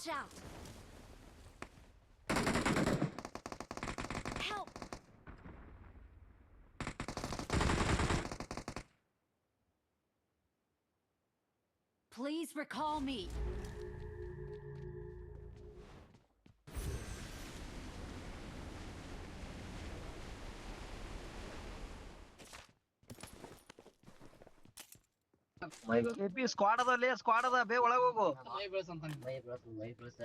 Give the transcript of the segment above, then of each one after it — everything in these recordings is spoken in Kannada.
Watch out! Help! Please recall me. AP squad ಅದಲ್ಲಿ ಸ್ಕ್ವಾಡ್ ಅದ ಬೇ ಒಳಗ ಹೋಗು ಮೈ ಬೆಳಸಂತಾನೆ ಮೈ ಬೆಳಸ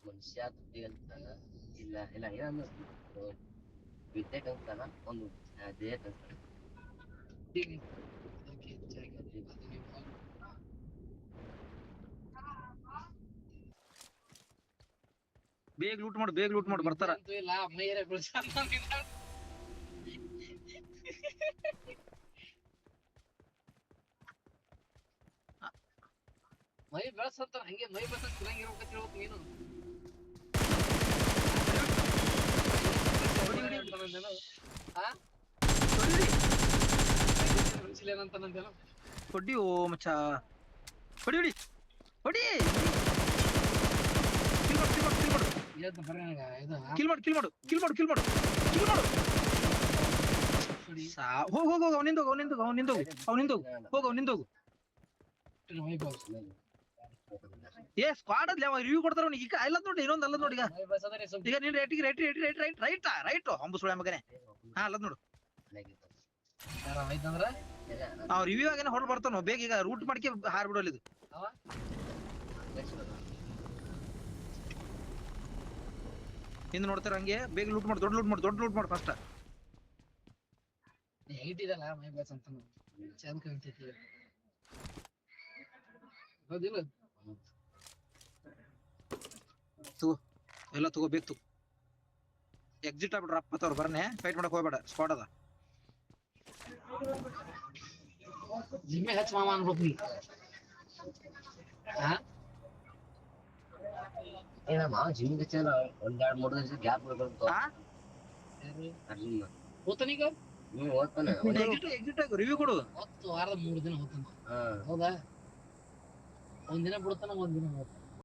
ಮನುಷ್ಯ ತುಟ್ಟಿ ಅಂತಾನ ಇಲ್ಲ ಇಲ್ಲ ಏನಂದ ವಿದ್ಯೆ ಕಲಿಸ್ತಾನ ಒಂದು ದೇಹ ಕಲಿಸ್ತಾನ ಬೇಗ ಲೂಟ್ ಮಾಡು ಬರ್ತಾರ ಇಲ್ಲ ಮೈಯರ ಬೆಳಸಂತ ಮೈ ಬೆಳಸಂತ ಹಂಗೆ ಮೈ ಬೆಳಸ ತಿರಂಗಿರ್ಬೇಕಂತ ಹೇಳ್ಬೇಕು ನೀನು ಹೊಡಿ ಓ ಮಚ್ಚ ಹೊಡಿ ಹೊಡಿ ಹೊಡಿ ಕಿಲ್ ಮಾಡು ಹೋಗ ಅವನಿಂದ ಹೋಗು ಏ ಸ್ಕ್ವಾಡ್ ಅದ್ಲಿ ಅವ ರಿವ್ಯೂ ಕೊಡ್ತಾರ ಅವ್ನಿಗೆ ಈಗ ಅಲ್ಲ ನೋಡಿ ಇನ್ನೊಂದು ಅಲ್ಲದ್ ನೋಡಿ ಈಗ ನೀನ್ ರೈಟ್ ಹಂಬು ಸುಳ್ಳ ಮಗನೇ ಹಾ ಅಲ್ಲದ್ ನೋಡು ಅವ್ ರಿವ್ಯೂ ಆಗೇನೆ ಹೊರ ಬರ್ತಾನ ಬೇಗ ಈಗ ರೂಟ್ ಮಾಡ್ಕೆ ಹಾರ್ ಬಿಡೋಲ್ಲ ಇದು ಹಿಂದ್ ನೋಡ್ತಾರ ಹಂಗೆ ಬೇಗ ಲೂಟ್ ಮಾಡು ದೊಡ್ಡ ಲೂಟ್ ಮಾಡು ಫಸ್ಟ್ ಹೇಗಿಟ್ಟಿದಲ್ಲ ಮೈ ಬೆಳಸ ಅಂತ ಚಂದ ಕಾಣ್ತೈತಿ ಹೌದಿಲ್ಲ ಎಲ್ಲ ತಗೋಬೇಕು ಎಕ್ಸಿಟ್ ಆಗ್ಬಿಡ್ರ ಅಪ್ಪತ್ತವ್ರು ಬರ್ನೆ ಫೈಟ್ ಮಾಡಕ್ ಹೋಗ್ಬೇಡ ಸ್ಕ್ವಾಡ್ ಅದ ಜಿಮ್ಮೆ ಹಚ್ಚ ಮಾಮ ಅನ್ಬೇಕು ನೀ ಏನಮ್ಮ ಜಿಮ್ ಹಚ್ಚಲ್ಲ ಒಂದೆರಡು ಮೂರು ದಿವಸ ಗ್ಯಾಪ್ ಬಿಡ್ಬೇಕು ಅರ್ಜುನ್ ಹೋಗ್ತಾನೀಗ ಓದ್ತಾನೆ ಎಕ್ಸಿಟ್ ಆಗು ರಿವ್ಯೂ ಕೊಡು 10 ವಾರದ 3 ದಿನ ಹೋಗ್ತಾನ ಹೌದಾ ಒಂದಿನ ಬಿಡ್ತಾನ ಒಂದಿನ ಹೋಗ್ತಾನ